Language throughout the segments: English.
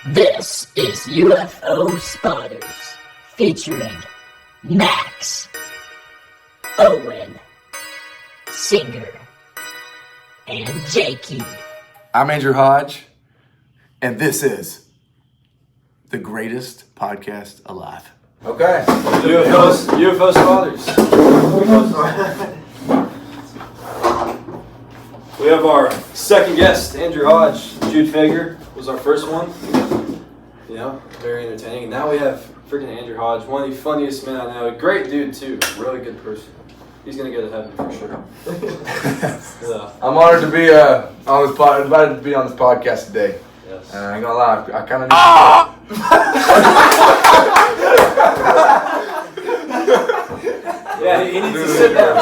This is UFO Spotters, featuring Max, Owen, Singer, and Jakey. I'm Andrew Hodge, and this is the greatest podcast alive. Okay. UFO Spotters. We have our second guest, Andrew Hodge. Jude Fager was our first one. You know, very entertaining. And now we have freaking Andrew Hodge, one of the funniest men I know. A great dude, too. Really good person. He's going to go to heaven for sure. Yeah. I'm honored to be on this invited to be on this podcast today. Yes. I ain't gonna lie, I kind of Yeah, he needs to sit down.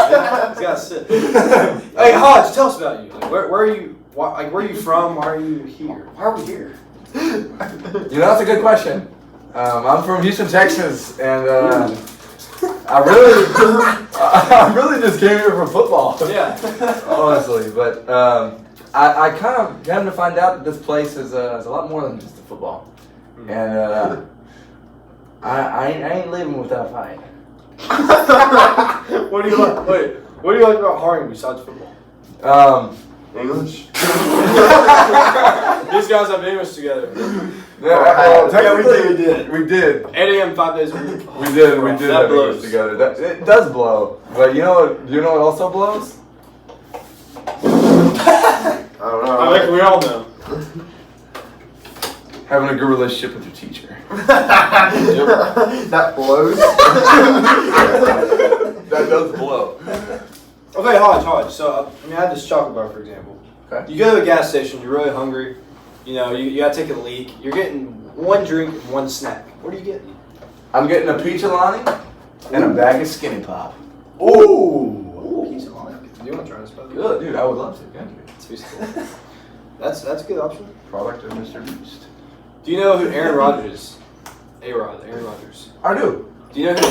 He's got to sit. Hey, Hodge, tell us about you. Like, where are you? Where are you from? Why are you here? Why are we here? You know, that's a good question. I'm from Houston, Texas, and I really just came here for football. Yeah. Honestly, but I kind of came to find out that this place is a lot more than just a football, and I ain't leaving without a fight. What do you like? Wait, what do you like about Harding besides football? English. These guys have English together. Technically, we did. 8 a.m. 5 days a week. We did That have blows. English together. It does blow, but you know what also blows? I don't know. I think we all know. Having a good relationship with your teacher. That blows. That does blow. Okay, Hodge. So, I had this chocolate bar, for example. Okay. You go to a gas station, you're really hungry. You know, you gotta take a leak. You're getting one drink and one snack. What are you getting? I'm getting a peach Alani and a bag of Skinny Pop. Ooh. Pizza line. Do you want to try this? Good, dude. I would love to. Thank you. That's a good option. Product of Mr. Beast. Do you know who Aaron Rodgers is? A-Rod, Aaron Rodgers. I do. Do you know who?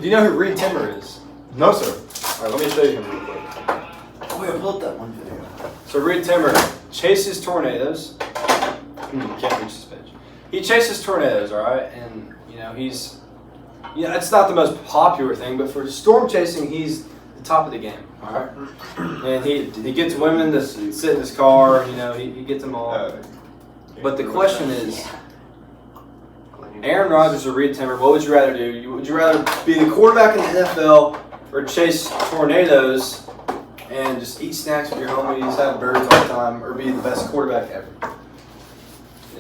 Do you know who Reed Timmer is? No, sir. All right, let me show you him real quick. Oh, yeah, pull up that one video. So Reed Timmer chases tornadoes. Can't reach this page. He chases tornadoes, all right, and it's not the most popular thing, but for storm chasing, he's the top of the game, all right. And he gets women to sit in his car. He gets them all. But the question is, Aaron Rodgers or Reed Timmer, what would you rather do? Would you rather be the quarterback in the NFL or chase tornadoes and just eat snacks with your homies, have birds all the time, or be the best quarterback ever?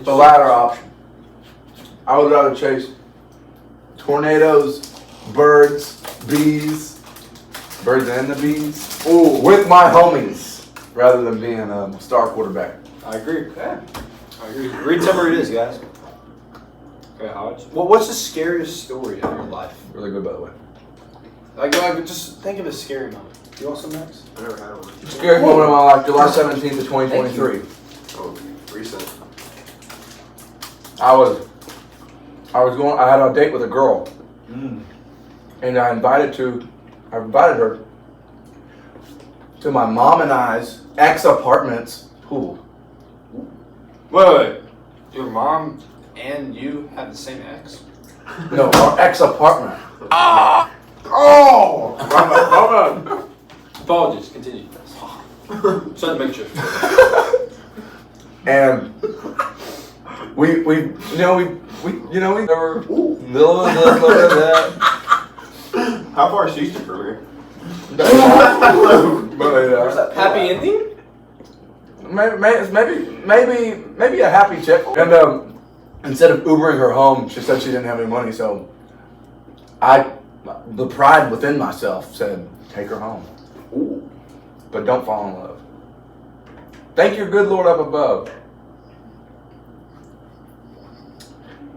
The latter option. I would rather chase tornadoes, birds, bees, birds and the bees, with my homies, rather than being a star quarterback. I agree. Yeah. I agree. Reed Timmer it is, guys. Okay, Hodge. Well, what's the scariest story of your life? Really good, by the way. Like, just think of a scary moment. Do you want some next? I never had one. Scary moment of my life, July 17th of 2023. Oh, recent. I had a date with a girl. And I invited her to my mom and I's ex-apartment's pool. Wait. Your mom and you have the same ex? No, our ex-apartment. Apologies. Continue. Just had to make sure. And we never How far is Houston from here? Happy ending? Maybe a happy chick. And instead of Ubering her home, she said she didn't have any money, so the pride within myself said, take her home. But don't fall in love. Thank your good Lord up above.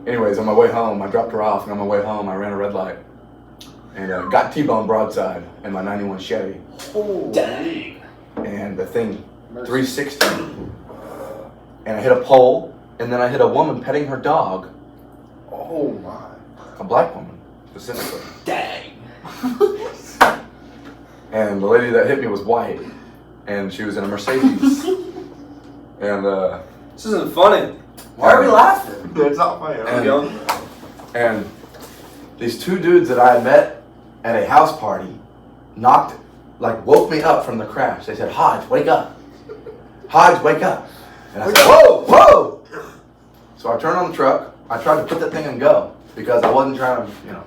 Anyways, on my way home, I dropped her off, and on my way home, I ran a red light and got T-bone broadside in my 91 Chevy. Oh, dang. And the thing 360, and I hit a pole, and then I hit a woman petting her dog. Oh my. A black woman, specifically. Dang. And the lady that hit me was white. and she was in a Mercedes. And This isn't funny. Why are we laughing? It's not funny. And- Go. and these two dudes that I had met at a house party woke me up from the crash. They said, Hodge, wake up. Hodge, wake up. And I said, whoa, whoa. So I turned on the truck. I tried to put that thing and go because I wasn't trying to,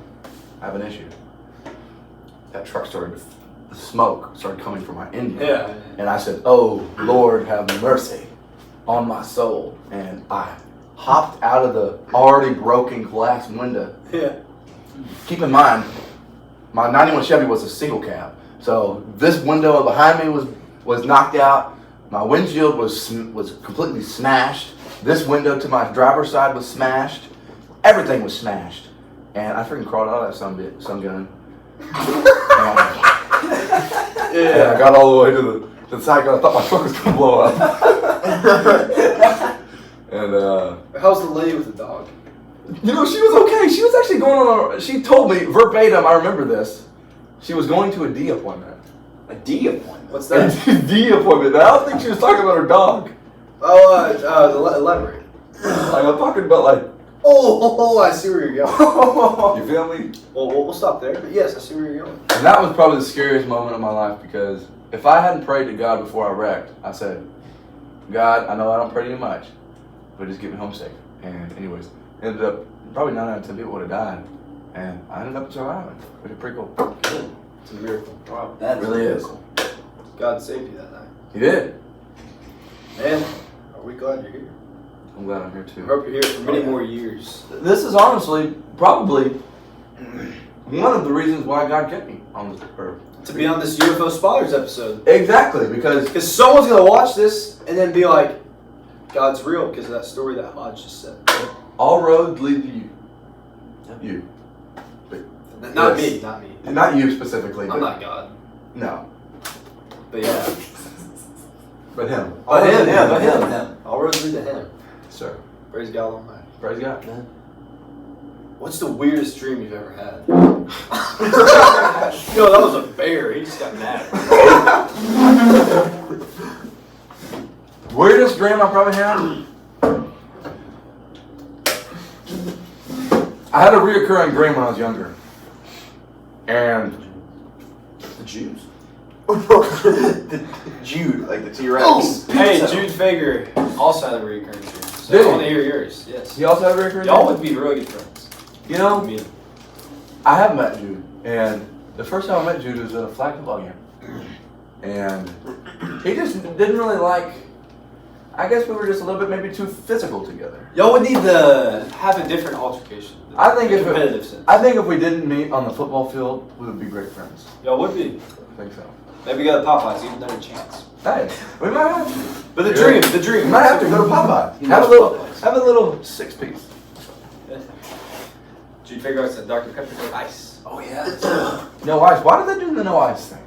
have an issue. That truck the smoke started coming from my engine. Yeah. And I said, oh, Lord, have mercy on my soul. And I hopped out of the already broken glass window. Yeah. Keep in mind, my 91 Chevy was a single cab. So this window behind me was knocked out. My windshield was completely smashed. This window to my driver's side was smashed. Everything was smashed. And I freaking crawled out of that sun gun. And I got all the way to the side. I thought my truck was going to blow up. And How's the lady with the dog? she was okay. She was actually going on she told me verbatim, I remember this. She was going to a D appointment. A D appointment. What's A that? D appointment. I don't think she was talking about her dog. Elaborate. Like, I'm talking about I see where you're going. you feel me? Well, we'll stop there. But yes, I see where you're going. And that was probably the scariest moment of my life because if I hadn't prayed to God before I wrecked, I said, God, I know I don't pray to you much, but just get me home safe. And anyways, ended up, probably 9 out of 10 people would have died. And I ended up surviving, which is pretty cool. Good. It's a miracle. Wow. That It really is. God saved you that night. He did. Man, are we glad you're here? I'm glad I'm here I too. hope you're here for many more years. This is honestly probably one of the reasons why God kept me on this earth. To be on this UFO Spotters episode. Exactly, because Because someone's going to watch this and then be like, God's real because of that story that Hodge just said. all roads lead to you. You. Not Yes. me, not me. Not you specifically, but I'm not God. no. But yeah. But him. But him, yeah, but him. him. All roads lead to him. Sir. Praise God Almighty. Praise God. What's the weirdest dream you've ever had? Yo, that was a bear. He just got mad. Weirdest dream I probably had? I had a reoccurring dream when I was younger. And The Jews. The Jude, like the T-Rex. Hey, Jude Fager also had a recurring dream. So Did I he? want to hear yours. Yes. he also had a reoccurring Y'all dream? would be really good friends. You know, Me. I have met Jude. And the first time I met Jude was at a flag football game. And he just didn't really like, I guess we were just a little bit maybe too physical together. Y'all would need to have a different altercation. I think if competitive sense. I think if we didn't meet on the football field, we would be great friends. Y'all would be. I think so. Maybe go to Popeyes, even better chance. Hey, we might have to. But the Yeah. dream. We might have to go to Popeye. He Have a loves little, Popeyes. have a little 6-piece. Jude Fager said Dr. Pepper with ice. Oh yeah. No ice. Why do they do the no ice thing?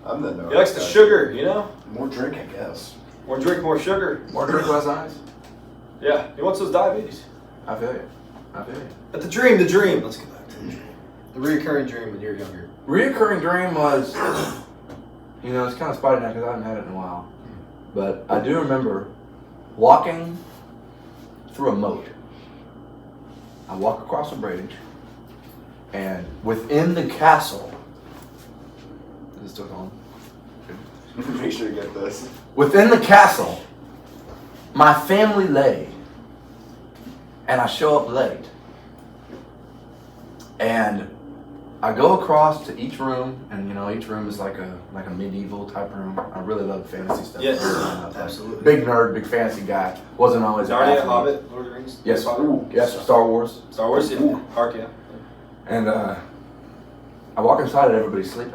I'm the no. He likes the sugar, you know? More drink, I guess. More drink, more sugar. More drink, less ice. Yeah, he wants those diabetes. I feel you. I feel you. But the dream. Let's get back to the dream. The recurring dream when you were younger. Reoccurring dream was, it's kind of spotty now because I haven't had it in a while. But I do remember walking through a moat. I walk across a bridge, and within the castle, is it still going? Make sure you get this. Within the castle, my family lay, and I show up late. And I go across to each room, and each room is like a medieval type room. I really love fantasy stuff. Yes, Like, absolutely. Big nerd, big fantasy guy. Wasn't always an Narnia, athlete. Hobbit, Lord of the Rings. Yes, Potter. yes, Star Wars. Star Wars, yeah. Ark, yeah. And I walk inside and everybody's sleeping.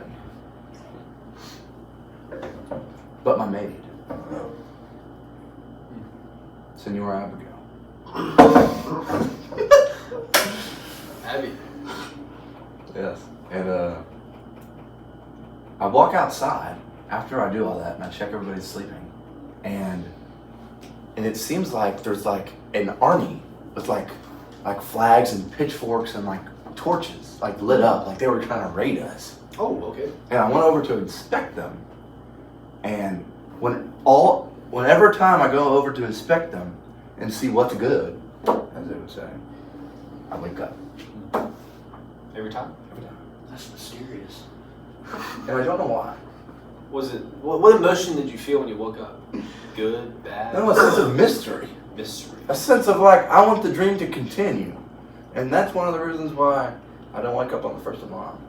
But my maid, Senora Abigail. Abby. Yes. And I walk outside after I do all that and I check everybody's sleeping. And it seems like there's like an army with like flags and pitchforks and like torches like lit up like they were trying to raid us. Oh, okay. And I went over to inspect them. And whenever time I go over to inspect them and see what's good, as they would say, I wake up. Every time? Every time. That's mysterious. And I don't know why. Was it what emotion did you feel when you woke up? Good, bad? No, a sense of mystery. Mystery. A sense of like, I want the dream to continue. And that's one of the reasons why I don't wake up on the 1st of the month.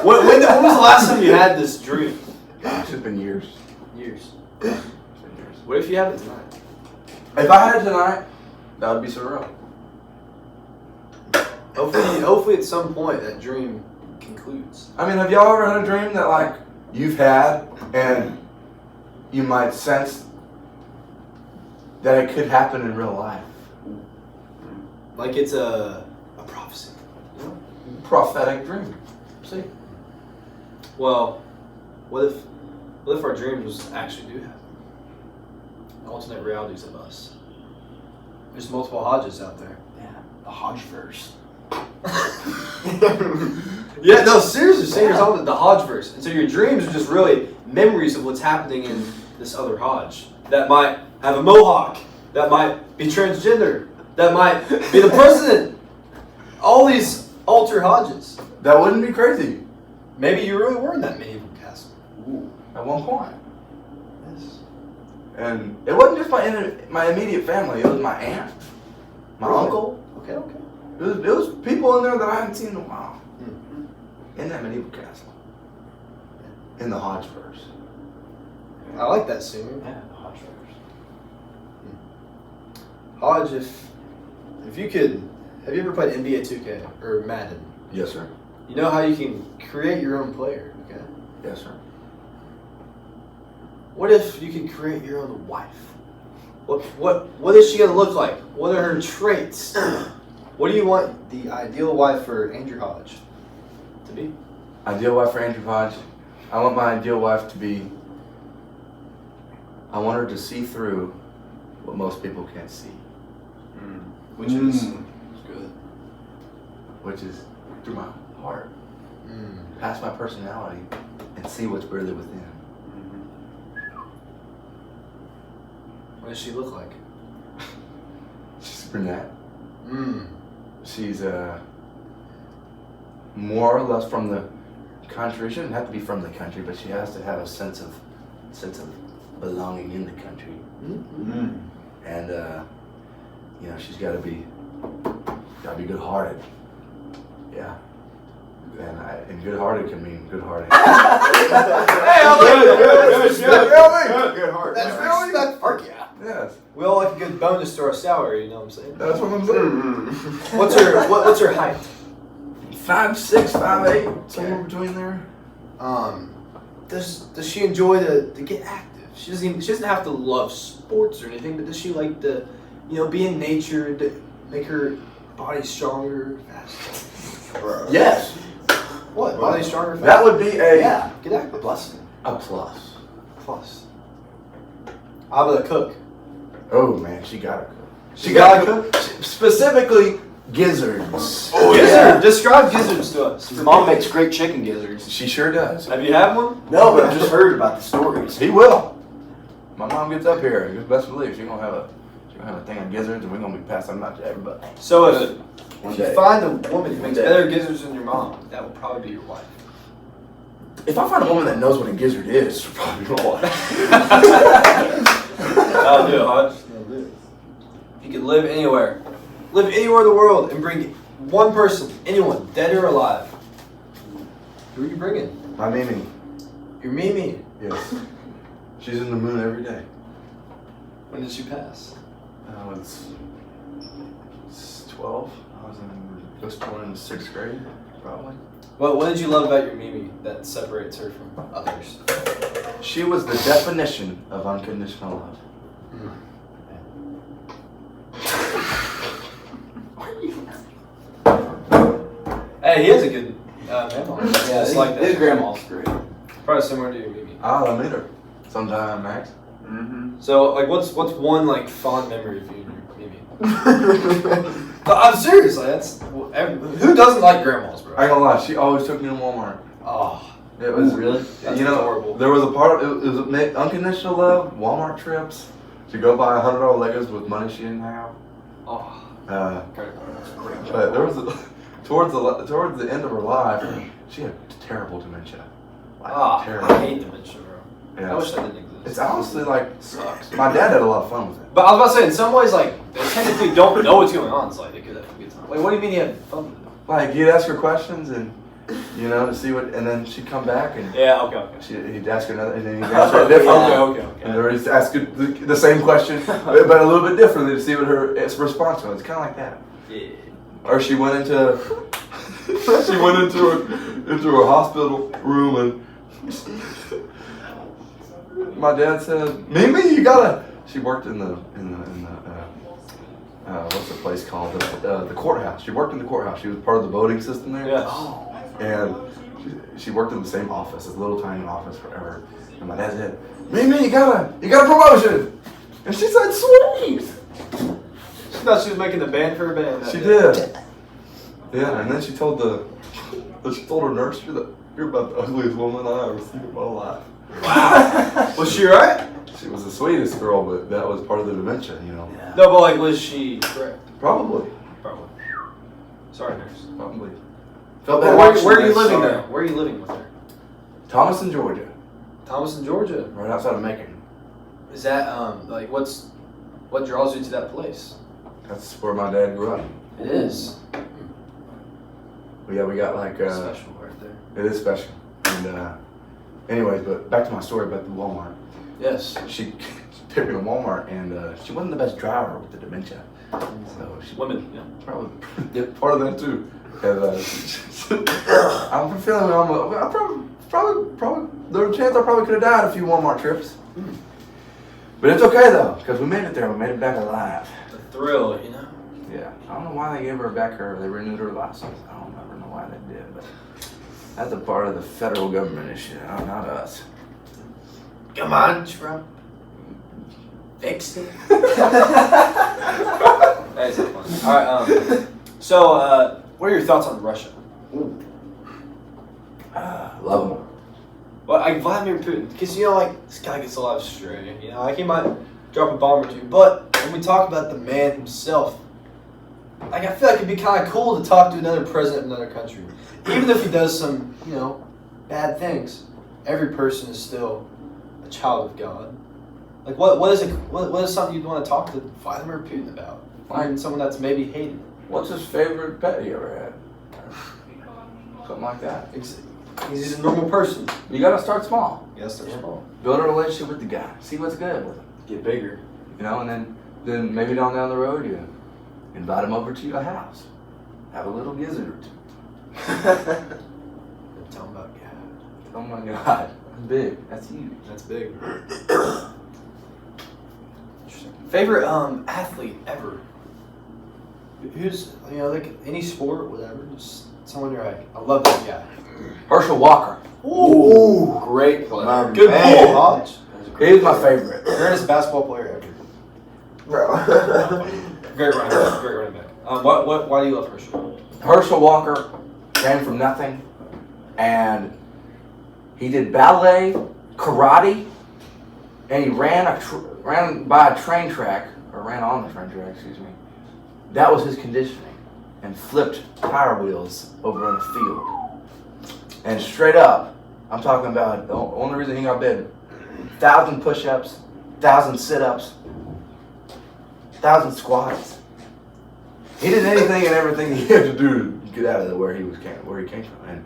when was the last time you had this dream? Gosh, it's been years. Years. It's been years. What if you have it tonight? If I had it tonight, that would be surreal. Hopefully at some point that dream concludes. I mean, have y'all ever had a dream that like you've had and you might sense that it could happen in real life? Like it's a prophecy. You know? Prophetic dream. See? Well, what if our dreams actually do happen? Alternate realities of us. There's multiple Hodges out there. Yeah, the Hodgeverse. Yeah, no, seriously, saying you're the Hodgeverse. And so your dreams are just really memories of what's happening in this other Hodge. That might have a mohawk. That might be transgender. That might be the president. All these alter Hodges. That wouldn't be crazy. Maybe you really were in that medieval castle. Ooh, at one point. Yes. And it wasn't just my immediate family, it was my aunt, my uncle. Okay. It was people in there that I hadn't seen in a while. In that medieval castle. In the Hodgeverse. I like that scene. Yeah, the Hodgeverse. Hodge, if you could, have you ever played NBA 2K or Madden? Yes, sir. You know how you can create your own player, okay? Yes, sir. What if you could create your own wife? What is she gonna look like? What are her traits? What do you want the ideal wife for Andrew Hodge to be? Ideal wife for Andrew Hodge. I want my ideal wife to be, I want her to see through what most people can't see. Which is good. Which is through my heart. Past my personality and see what's really within. What does she look like? She's brunette. She's more or less from the country. She doesn't have to be from the country, but she has to have a sense of belonging in the country. And you know, she's gotta be good-hearted. Yeah. And good-hearted can mean good-hearted. Good heart. That's respectful. Yeah. Yes. We all like a good bonus to our salary, you know what I'm saying? That's what I'm saying. What's her height? 5'6", 5'8", somewhere between there. Does she enjoy to get active? She doesn't have to love sports or anything, but does she like to, be in nature to make her body stronger, faster? Yes. What? Body stronger, faster? That would be a Get active. Blessing. plus. Plus. How about a cook? Oh man, she got to cook. She gotta cook? Specifically gizzards. Oh, Gizzard. Describe gizzards to us. Your mom makes great chicken gizzards. She sure does. Have you had one? No, but I've just heard about the stories. He will. My mom gets up here, you best believe she's gonna have a thing of gizzards, and we're gonna be passing them out to everybody. So if One you day. find a woman who makes day. better gizzards than your mom, that will probably be your wife. If I find a woman that knows what a gizzard is, she'll probably be my wife. That'll do it, Hodge. That'll do it. If you could live anywhere in the world, and bring one person, anyone, dead or alive, who are you bringing? My Mimi. Your Mimi. Yes. She's in the moon every day. When did she pass? It's 12. I was born in the 6th grade, probably. Well, what did you love about your Mimi that separates her from others? She was the definition of unconditional love. Hey, he has a good grandma. Yeah, Just like that. his grandma's great. Probably similar to your Mimi. I'll meet her sometime, Max. So, like, what's one like fond memory of you and your Mimi? I'm serious. Like, who doesn't like grandmas, bro? I ain't gonna lie, she always took me to Walmart. Oh, It was Really? That's you know, adorable. there was a part of it was unconditional love, Walmart trips. She'd go buy $100 Legos with money she didn't have. Oh, But great. there was towards the end of her life, she had terrible dementia. Like, terrible. I hate dementia, bro. Yeah. I wish that didn't exist. It's honestly like Sucks. my dad had a lot of fun with it. But I was about to say, in some ways, like, they technically don't know what's going on. It's like, they could have a good time. Wait, what do you mean you had fun with it? Like you'd ask her questions and to see what, and then she'd come back and Yeah, okay. he'd ask her another, and then he'd answer it differently. Okay. And then he'd ask her the same question, but a little bit differently to see what her response was. It's kind of like that. Yeah. Or she went into into her hospital room and my dad said, Mimi, you gotta. She worked in the what's the place called? The courthouse. She worked in the courthouse. She was part of the voting system there. Yes. And she worked in the same office, this little tiny office forever. And my dad said, Mimi, you got a promotion. And she said, sweet. She thought she was making the band for her band. She did. Yeah, and then she told her nurse, you're about the ugliest woman I ever seen in my life. Wow. Was she right? She was the sweetest girl, but that was part of the dementia, No, but like, was she correct? Probably. Sorry, nurse. Probably. Felt Where, bad. where are you living there? Where are you living with her? Thomaston, Georgia. Thomaston, Georgia. Right outside of Macon. Is that like what draws you to that place? That's where my dad grew up. It is. Yeah, we got like Special right there. it is special. And anyways, but back to my story about the Walmart. Yes. She took me to Walmart, and she wasn't the best driver with the dementia. So she Women, yeah. probably part of that too. Cause I'm feeling probably there's a chance I probably could have died a few Walmart trips. But it's okay though, because we made it there. We made it back alive. The thrill, you know. Yeah, I don't know why they gave her back they renewed her license. I don't ever know why they did, but that's a part of the federal government issue, not us. Come on, Trump. Fix it. That is fun. All right. So, what are your thoughts on Russia? Love them. Well, like Vladimir Putin, because this guy gets a lot of stray. He might drop a bomb or two, but when we talk about the man himself, I feel like it'd be kind of cool to talk to another president of another country, even if he does some, bad things. Every person is still a child of God. Like, what is something you'd want to talk to Vladimir Putin about? Find someone that's maybe hated. What's his favorite pet he ever had? Something like that. He's a normal person. You gotta start small. Yes, they're small. Build a relationship with the guy. See what's good with him. Get bigger. And then maybe down the road you invite him over to your house. Have a little gizzard or two. Tell him about God. Oh my God. That's big. That's huge. That's big. Interesting. Favorite athlete ever? Who's like any sport, whatever. Just someone you're like, I love that guy. Herschel Walker. Ooh, great player. My Good man. pull, Hodge. He's my favorite. Greatest basketball player ever. Bro. Great running back. Great running back. Why do you love Herschel? Herschel Walker came from nothing, and he did ballet, karate, and he ran by a train track, or ran on the train track, excuse me. That was his conditioning, and flipped tire wheels over in a field. And straight up, I'm talking about the only reason he got big, 1,000 push-ups, 1,000 sit-ups, 1,000 squats. He did anything and everything he had to do to get out of where he came from. And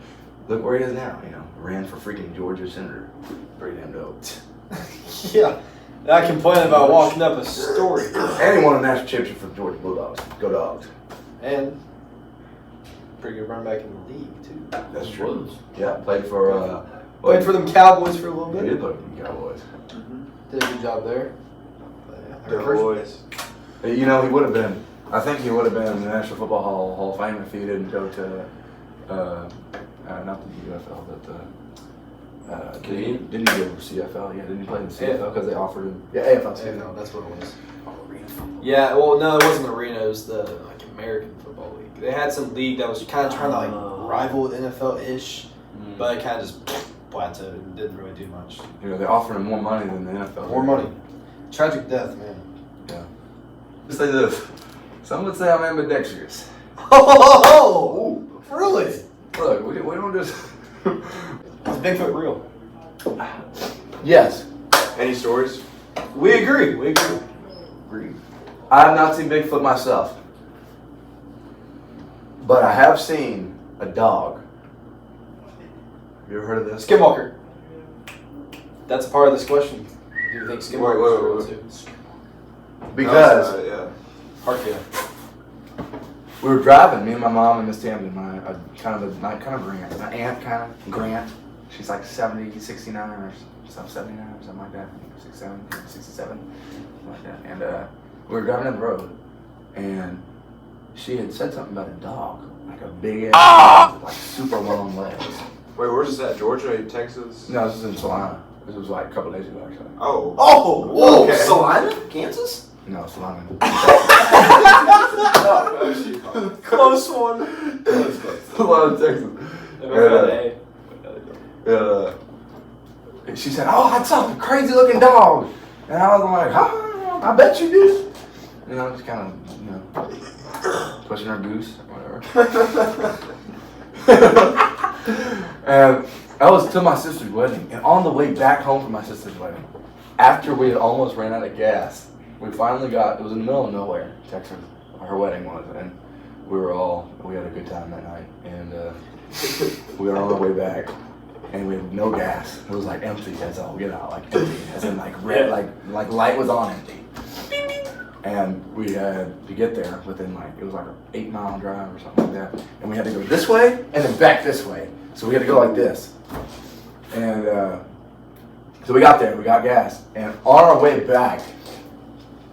look where he is now, ran for freaking Georgia senator. Pretty damn dope. Yeah. I complain about walking up a story. And he won a national championship for the Georgia Bulldogs. Go Dogs. And pretty good run back in the league too. That's true. Yeah, played for Played for them Cowboys for a little He bit. did play for the Cowboys. Did a good job there. The boys. He would have been. I think he would have been in the National Football Hall of Fame if he didn't go to not the UFL, but didn't he go to CFL? Yeah, didn't he play in the CFL because they offered him? Yeah, AFL. No, that's what it was. Yeah, well, no, it wasn't Arena. It was the American Football League. They had some league that was kind of trying to rival with NFL-ish, but it kind of just plateaued and didn't really do much. You know, they offered him more money than the NFL. More money. Tragic death, man. Yeah. Just say this. Some would say I'm ambidextrous. Oh, really? Look, we don't just. Is Bigfoot real? Yes. Any stories? We agree. I have not seen Bigfoot myself, but I have seen a dog. Have you ever heard of this? Skinwalker. That's a part of this question. Do you think Skinwalker is real too? Because yeah. Heart yeah. we were driving, me and my mom and Miss Tammy, my aunt Grant. She's like 70, 69 or something, 79 or something like that. 67, 67, something like that. And we were driving down the road, and she had said something about a dog, like a big ass dog with like super long legs. Wait, where's this at? Georgia, Texas? No, this is in Salina. This was like a couple days ago, actually. Oh. Oh, whoa, Okay. Salina, Kansas? No, Salina. Close one. Salina, Texas. She said, "Oh, I saw a crazy looking dog," and I was like, "Oh, I bet you did." You know, just kind of, you know, pushing her goose or whatever. And I was to my sister's wedding, and on the way back home from my sister's wedding, after we had almost ran out of gas, we finally got. It was in the middle of nowhere, Texas. Her wedding was, and we had a good time that night, and we were on our way back. And we had no gas. It was like empty as all get out, like empty, as in like red, like light was on empty. And we had to get there within it was like an 8-mile drive or something like that. And we had to go this way and then back this way. So we had to go like this. And so we got there, we got gas. And on our way back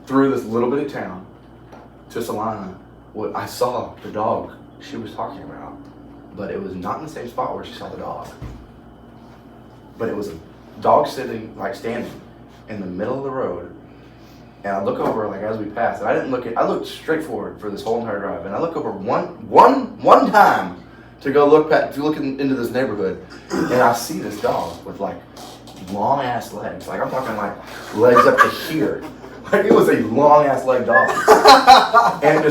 through this little bit of town to Salina, I saw the dog she was talking about. But it was not in the same spot where she saw the dog. But it was a dog standing in the middle of the road. And I look over as we passed. And I looked straight forward for this whole entire drive. And I look over one time to go look into this neighborhood. And I see this dog with long ass legs. I'm talking legs up to here. It was a long ass leg dog. And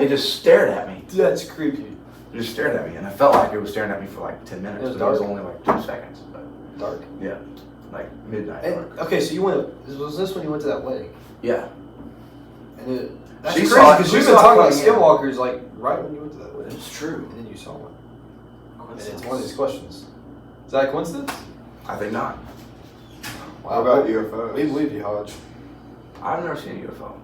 it just stared at me. That's creepy. It just stared at me. And I felt like it was staring at me for 10 minutes. It was but it was only 2 seconds. Dark. Yeah, midnight. And, okay, so was this when you went to that wedding? Yeah. And that's She crazy saw it- because she you've been saw it talking about coming in. skinwalkers right when you went to that wedding. It's true. And then you saw one. And it's one of these questions. Is that a coincidence? I think not. What about UFOs? We believe you, Hodge. I've never seen a UFO.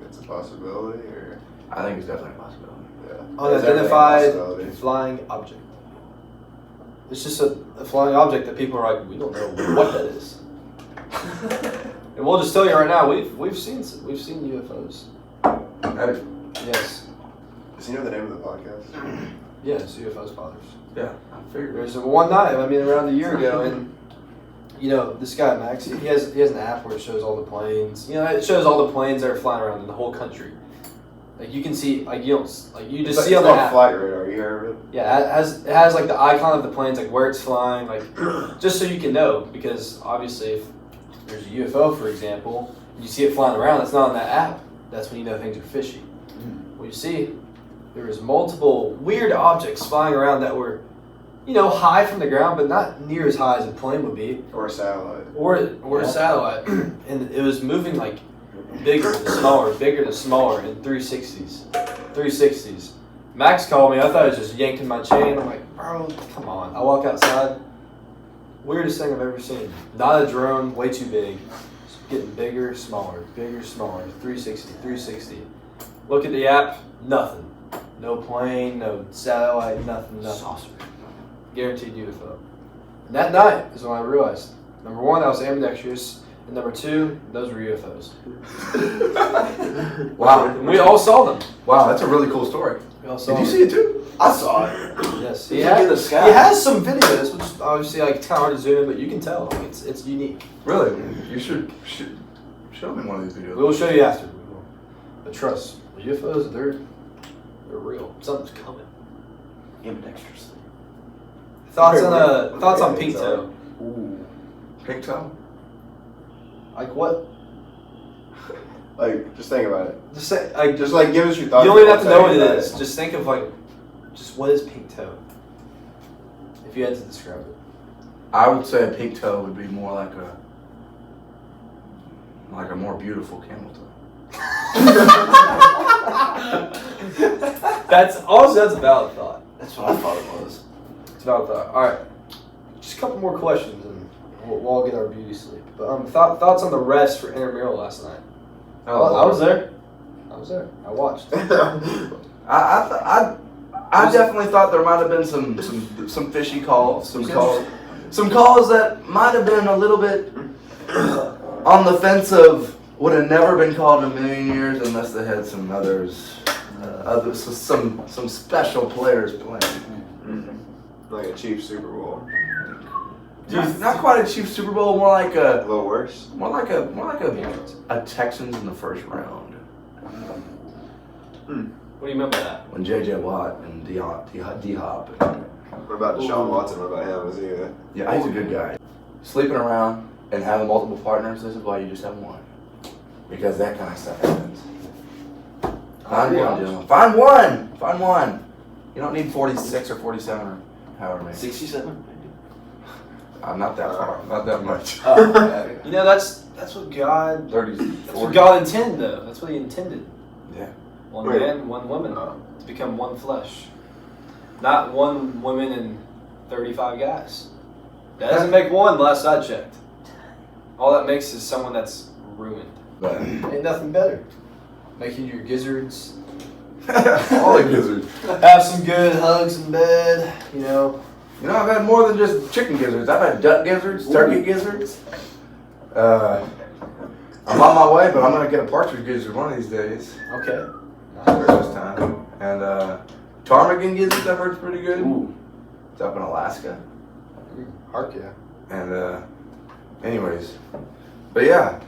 It's a possibility, or I think it's definitely a possibility. yeah. Unidentified It's definitely a possibility. flying object. It's just a flying object that people are like, we don't know what that is. And we'll just tell you right now, we've seen UFOs. Yes. Does he know the name of the podcast? Yes, UFOs Fathers. Yeah, I figured. There's one night, around a year ago, and this guy Max, he has an app where it shows all the planes. It shows all the planes that are flying around in the whole country. You can see, you just see on the app. Flight radar. You heard of it? Yeah, it has the icon of the planes, where it's flying, just so you can know, because obviously if there's a UFO, for example, and you see it flying around, it's not on that app. That's when you know things are fishy. Well, you see, there was multiple weird objects flying around that were, high from the ground, but not near as high as a plane would be. Or a satellite. Or a satellite. And it was moving bigger to smaller in 360s. Max called me. I thought he was just yanking my chain. I'm like, bro, come on. I walk outside. Weirdest thing I've ever seen. Not a drone, way too big. It's getting bigger, smaller, 360. Look at the app, nothing. No plane, no satellite, nothing. Saucer. Guaranteed UFO. And that night is when I realized, number one, I was ambidextrous, and number two, those were UFOs. Wow. And we all saw them. Wow, that's a really cool story. We all saw Did you them. see it too? I saw it. Yes. He had in the sky. He has some videos, which obviously it's kind of hard to zoom in, but you can tell. It's unique. Really? You should show me one of these videos. We will show you after. We will. But trust, the UFOs, they're real. Something's coming. Ambidextrous. I Thoughts Wait, on thoughts on okay, pink sorry. toe? Ooh. Pink toe? Like what? Like, just think about it. Just say like Just like give us your thoughts. you don't even have to know before what it saying is. Just think of like, just what is pink toe? If you had to describe it. I would say a pink toe would be more like a more beautiful camel toe. That's a valid thought. That's what I thought it was. It's a valid thought. All right, just a couple more questions and we'll all get our beauty sleep. But thoughts on the rest for intramural last night? I was there. I watched. I definitely thought there might have been some fishy calls, some calls that might have been a little bit on the fence of would have never been called in a million years unless they had some some special players playing. Like a Chiefs Super Bowl. Not quite a Chiefs Super Bowl, more like A little worse. a Texans in the first round. What do you mean by that? When J.J. Watt and D-Hop. What about Deshaun Watson? What about him? Was he a... Yeah, he's a good guy. Sleeping around and having multiple partners, this is why you just have one. Because that kind of stuff happens. Find one, Dylan. Find one. You don't need 46 or 47 or however many. 67. Not that far. Not that much. You know that's what God 30, that's 40. what God intended though. That's what He intended. Yeah. One Wait. man, one woman, to become one flesh. Not one woman and 35 guys. That doesn't make one, last I checked. All that makes is someone that's ruined. But Ain't nothing better. Making your gizzards all the gizzards. have some good hugs in bed, you know. You know, I've had more than just chicken gizzards. I've had duck gizzards, turkey gizzards. I'm on my way, but I'm gonna get a partridge gizzard one of these days. Okay. Christmas time. And ptarmigan gizzards I've heard is pretty good. Ooh. It's up in Alaska. Hark yeah. And anyways, but yeah,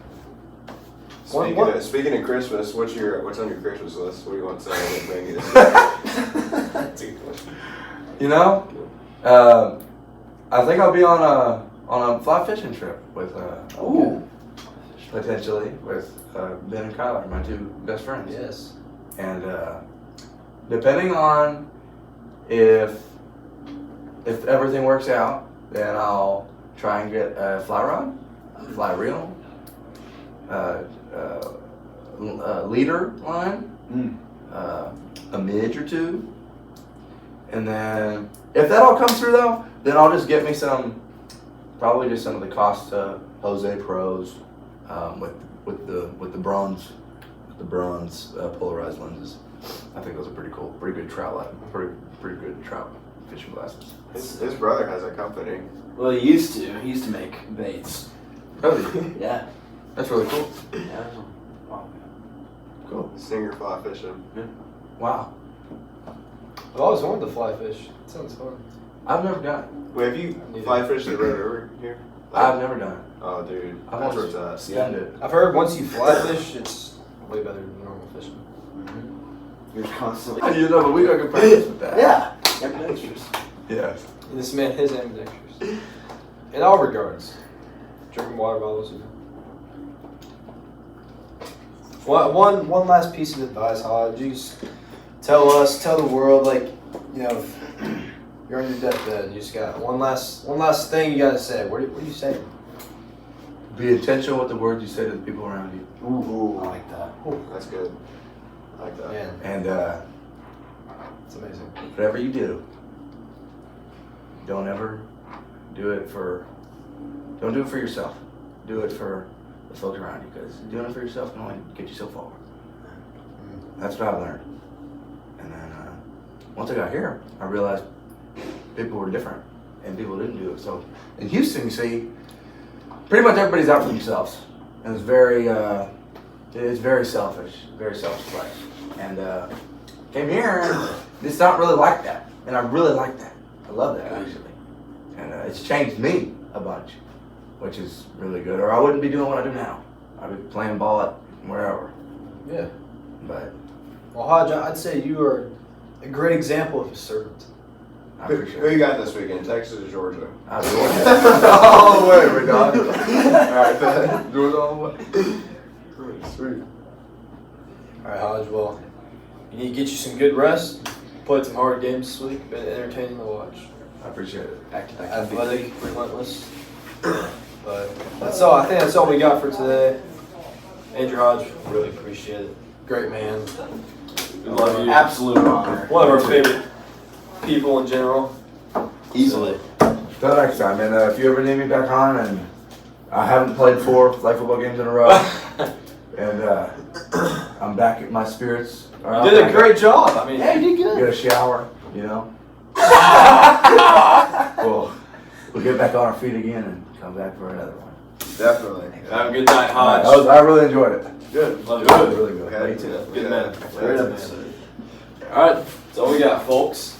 Speaking of Christmas, what's on your Christmas list? What do you want Santa to bring you? That's a good question. you know, I think I'll be on a fly fishing trip with potentially with Ben and Kyler, my two best friends. Yes. And depending on if everything works out, then I'll try and get a fly rod, a fly reel, leader line, a midge or two, and then if that all comes through though, then I'll just get me probably just some of the Costa Jose Pros with the bronze polarized lenses. I think those are pretty cool, pretty good trout good trout fishing glasses. His brother has a company. Well, he used to make baits. Really? Yeah. That's really cool. Yeah. Wow. Cool. Singer fly fishing. Wow. I've always wanted to fly fish. It sounds fun. I've never done it. Wait, have you fly fished the Red River here? I've never done it. Oh, dude. I've That's where always it's at. skimmed it. I've heard once you fly fish, it's way better than normal fishing. You're constantly. You know, but we got good practice with that. Yeah. Ambidextrous. Yeah. And this man, his ambidextrous. In all regards, drinking water bottles. One last piece of advice, Hodge. You just tell the world, like, you know, if you're on your deathbed and you just got one last thing you gotta say. What are you saying? Be intentional with the words you say to the people around you. Ooh. I like that. That's good. I like that. Man, And it's amazing. whatever you do, don't do it for yourself. Do it for the folks around you, because doing it for yourself can only get you so far. That's what I've learned. And then once I got here, I realized people were different and people didn't do it. So in Houston, you see, pretty much everybody's out for themselves, and it's very selfish place. And came here, and it's not really like that, and I really like that. I love that actually, and it's changed me a bunch, which is really good. Or I wouldn't be doing what I do now. I'd be playing ball at wherever. Yeah. But Well, Hodge, I'd say you are a great example of a servant. I Who appreciate you it. got this weekend? Texas or Georgia? I Georgia. All the way, big dog. Alright, bet. Georgia all the way. Sweet. All right, Hodge. Well, you need to get you some good rest. Played some hard games this week. Been entertaining to watch. I appreciate it. Back-to-back. Athletic, relentless. But that's all. I think that's all we got for today. Andrew Hodge, really appreciate it. Great man. We love you. Absolute honor. One of our favorite people in general. Easily. Till next time, man. If you ever need me back on, and I haven't played 4 flag football games in a row, and I'm back at my spirits. You did a great job. I mean, Yeah, you did good. Get a shower, you know. We'll get back on our feet again and come back for another one. Definitely. have a good night, All Hodge. right, I really enjoyed it. Good. Love It you. was really good. Okay. Me too. Good man. Great Yeah. episode. All right, that's all we got, folks.